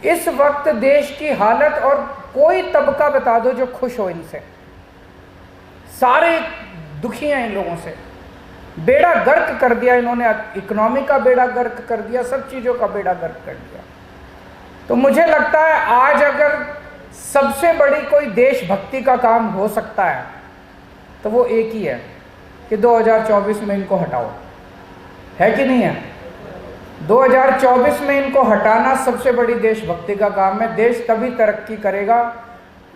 इस वक्त देश की हालत, और कोई तबका बता दो जो खुश हो इनसे, सारे दुखी हैं इन लोगों से। बेड़ा गर्क कर दिया इन्होंने, इकोनॉमी का बेड़ा गर्क कर दिया, सब चीज़ों का बेड़ा गर्क कर दिया। तो मुझे लगता है आज अगर सबसे बड़ी कोई देशभक्ति का काम हो सकता है तो वो एक ही है कि 2024 में इनको हटाओ, है कि नहीं है? 2024 में इनको हटाना सबसे बड़ी देशभक्ति का काम है। देश तभी तरक्की करेगा।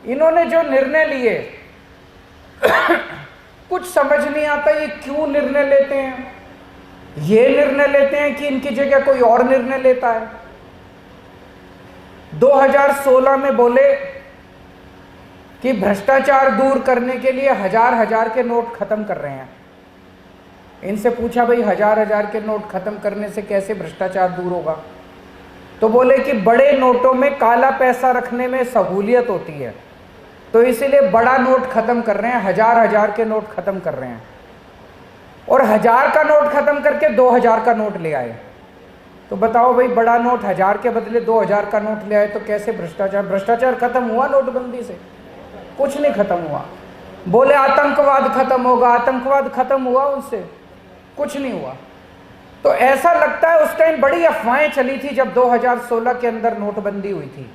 इन्होंने जो निर्णय लिए कुछ समझ नहीं आता ये क्यों निर्णय लेते हैं। ये निर्णय लेते हैं कि इनकी जगह कोई और निर्णय लेता है। 2016 में बोले कि भ्रष्टाचार दूर करने के लिए हजार हजार के नोट खत्म कर रहे हैं। इनसे पूछा भाई हजार हजार के नोट खत्म करने से कैसे भ्रष्टाचार दूर होगा? तो बोले कि बड़े नोटों में काला पैसा रखने में सहूलियत होती है, तो इसीलिए बड़ा नोट खत्म कर रहे हैं, हजार हजार के नोट खत्म कर रहे हैं। और 1000 का नोट खत्म करके 2000 का नोट ले आए। तो बताओ भाई, बड़ा नोट 1000 के बदले 2000 का नोट ले आए तो कैसे भ्रष्टाचार खत्म हुआ नोटबंदी से? कुछ नहीं खत्म हुआ। बोले आतंकवाद खत्म होगा, आतंकवाद खत्म हुआ उनसे? कुछ नहीं हुआ। तो ऐसा लगता है उस टाइम बड़ी अफवाहें चली थी जब 2016 के अंदर नोटबंदी हुई थी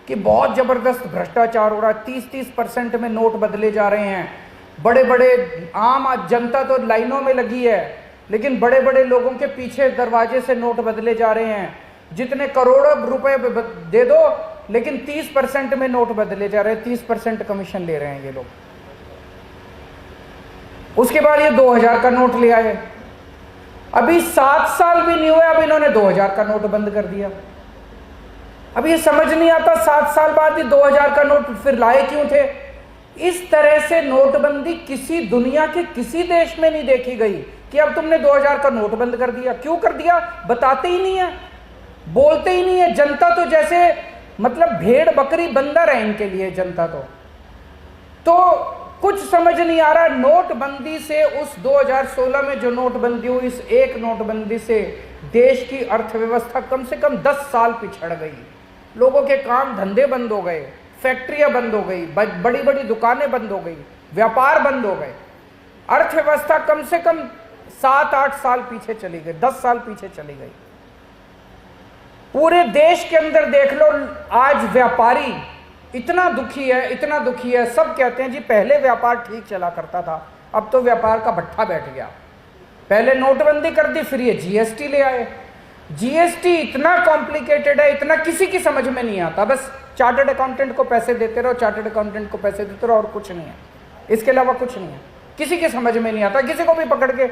कि बहुत जबरदस्त भ्रष्टाचार हो रहा है, 30-30% में नोट बदले जा रहे हैं। बड़े बड़े आम जनता तो लाइनों में लगी है, लेकिन बड़े बड़े लोगों के पीछे दरवाजे से नोट बदले जा रहे हैं। जितने करोड़ों रुपए दे दो, लेकिन 30% में नोट बदले जा रहे हैं, 30% कमीशन ले रहे हैं ये लोग। उसके बाद ये 2000 का नोट ले आए। अभी 7 साल भी नहीं हुए, अब इन्होंने 2000 का नोट बंद कर दिया। अब ये समझ नहीं आता 7 साल बाद ही 2000 का नोट फिर लाए क्यों थे? इस तरह से नोटबंदी किसी दुनिया के किसी देश में नहीं देखी गई कि अब तुमने 2000 का नोट बंद कर दिया। क्यों कर दिया? बताते ही नहीं है, बोलते ही नहीं है। जनता तो जैसे मतलब भेड़ बकरी बंदर है इनके लिए जनता तो कुछ समझ नहीं आ रहा। नोटबंदी से, उस 2016 में जो नोटबंदी हुई, इस एक नोटबंदी से देश की अर्थव्यवस्था कम से कम 10 साल पिछड़ गई। लोगों के काम धंधे बंद हो गए, फैक्ट्रियां बंद हो गई, बड़ी बड़ी दुकानें बंद हो गई, व्यापार बंद हो गए। अर्थव्यवस्था कम से कम 7-8 साल पीछे चली गई, 10 साल पीछे चली गई। पूरे देश के अंदर देख लो, आज व्यापारी इतना दुखी है, इतना दुखी है। सब कहते हैं जी पहले व्यापार ठीक चला करता था, अब तो व्यापार का भट्ठा बैठ गया। पहले नोटबंदी कर दी, फिर ये जीएसटी ले आए। जीएसटी इतना कॉम्प्लिकेटेड है, इतना किसी की समझ में नहीं आता। बस चार्टर्ड अकाउंटेंट को पैसे देते रहो, चार्टर्ड अकाउंटेंट को पैसे देते रहो, और कुछ नहीं है, इसके अलावा कुछ नहीं है। किसी की समझ में नहीं आता। किसी को भी पकड़ के,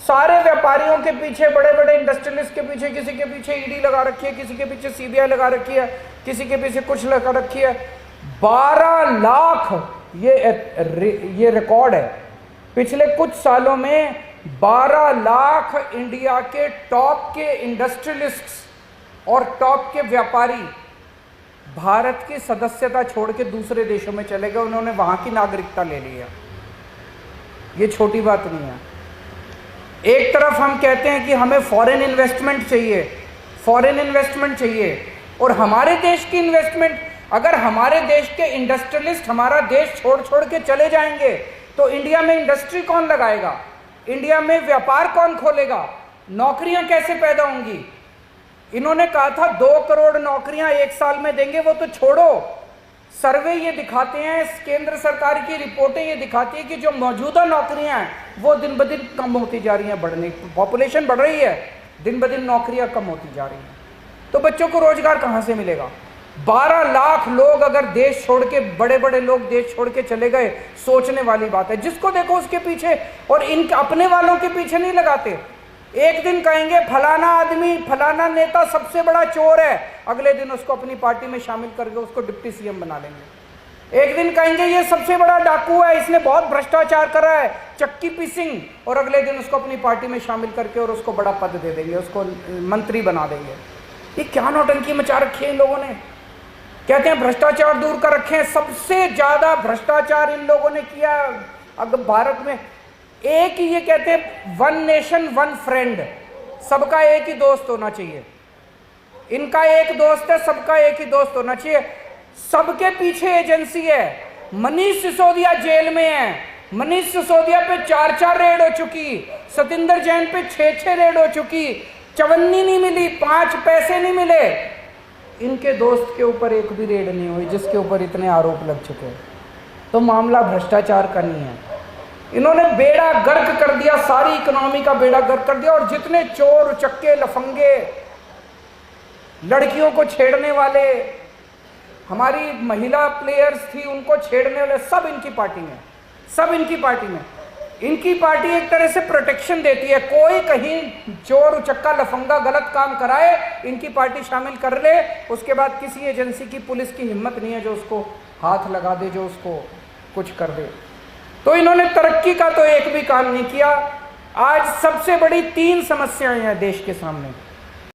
सारे व्यापारियों के पीछे, बड़े बड़े इंडस्ट्रियलिस्ट के पीछे, किसी के पीछे ईडी लगा रखी है, किसी के पीछे सीबीआई लगा रखी है, किसी के पीछे कुछ लगा रखी है। 12 लाख ये रिकॉर्ड है। पिछले कुछ सालों में 12 लाख इंडिया के टॉप के इंडस्ट्रियलिस्ट्स और टॉप के व्यापारी भारत की सदस्यता छोड़ के दूसरे देशों में चले गए। उन्होंने वहां की नागरिकता ले ली है। ये छोटी बात नहीं है। एक तरफ हम कहते हैं कि हमें फॉरेन इन्वेस्टमेंट चाहिए, फॉरेन इन्वेस्टमेंट चाहिए, और हमारे देश की इन्वेस्टमेंट, अगर हमारे देश के इंडस्ट्रियलिस्ट हमारा देश छोड़ छोड़ के चले जाएंगे तो इंडिया में इंडस्ट्री कौन लगाएगा? इंडिया में व्यापार कौन खोलेगा? नौकरियां कैसे पैदा होंगी? इन्होंने कहा था 2 करोड़ नौकरियां 1 साल में देंगे, वो तो छोड़ो। सर्वे ये दिखाते हैं, केंद्र सरकार की रिपोर्टें ये दिखाती है कि जो मौजूदा नौकरियां हैं वो दिन ब दिन कम होती जा रही हैं। बढ़ने, पॉपुलेशन बढ़ रही है, दिन ब दिन नौकरियां कम होती जा रही हैं। तो बच्चों को रोजगार कहां से मिलेगा? 12 लाख लोग अगर देश छोड़ के, बड़े बड़े लोग देश छोड़ के चले गए, सोचने वाली बात है। जिसको देखो उसके पीछे, और इन अपने वालों के पीछे नहीं लगाते। एक दिन कहेंगे फलाना आदमी, फलाना नेता सबसे बड़ा चोर है, अगले दिन उसको अपनी पार्टी में शामिल करके उसको डिप्टी सीएम बना लेंगे। एक दिन कहेंगे ये सबसे बड़ा डाकू है, इसने बहुत भ्रष्टाचार करा है, चक्की पीसिंग, और अगले दिन उसको अपनी पार्टी में शामिल करके और उसको बड़ा पद दे देंगे, उसको मंत्री बना देंगे। ये क्या नौटंकी मचा रखी है इन लोगों ने। कहते हैं भ्रष्टाचार दूर कर रखे हैं। सबसे ज्यादा भ्रष्टाचार इन लोगों ने किया अगर भारत में। एक ही ये कहते हैं 1 नेशन 1 फ्रेंड, सबका एक ही दोस्त होना चाहिए। इनका एक दोस्त है, सबका एक ही दोस्त होना चाहिए। सबके पीछे एजेंसी है। मनीष सिसोदिया जेल में है, मनीष सिसोदिया पे 4-4 रेड हो चुकी, सतिंदर जैन पे 6-6 रेड हो चुकी, चवन्नी नहीं मिली, 5 पैसे नहीं मिले। इनके दोस्त के ऊपर एक भी रेड नहीं हुई जिसके ऊपर इतने आरोप लग चुके हैं। तो मामला भ्रष्टाचार का नहीं है। इन्होंने बेड़ा गर्क कर दिया, सारी इकोनॉमी का बेड़ा गर्क कर दिया। और जितने चोर चक्के लफंगे, लड़कियों को छेड़ने वाले, हमारी महिला प्लेयर्स थी उनको छेड़ने वाले, सब इनकी पार्टी में, सब इनकी पार्टी में। इनकी पार्टी एक तरह से प्रोटेक्शन देती है। कोई कहीं चोर उचक्का लफंगा गलत काम कराए, इनकी पार्टी शामिल कर ले, उसके बाद किसी एजेंसी की, पुलिस की हिम्मत नहीं है जो उसको हाथ लगा दे, जो उसको कुछ कर दे। तो इन्होंने तरक्की का तो एक भी काम नहीं किया। आज सबसे बड़ी 3 समस्याएं हैं देश के सामने।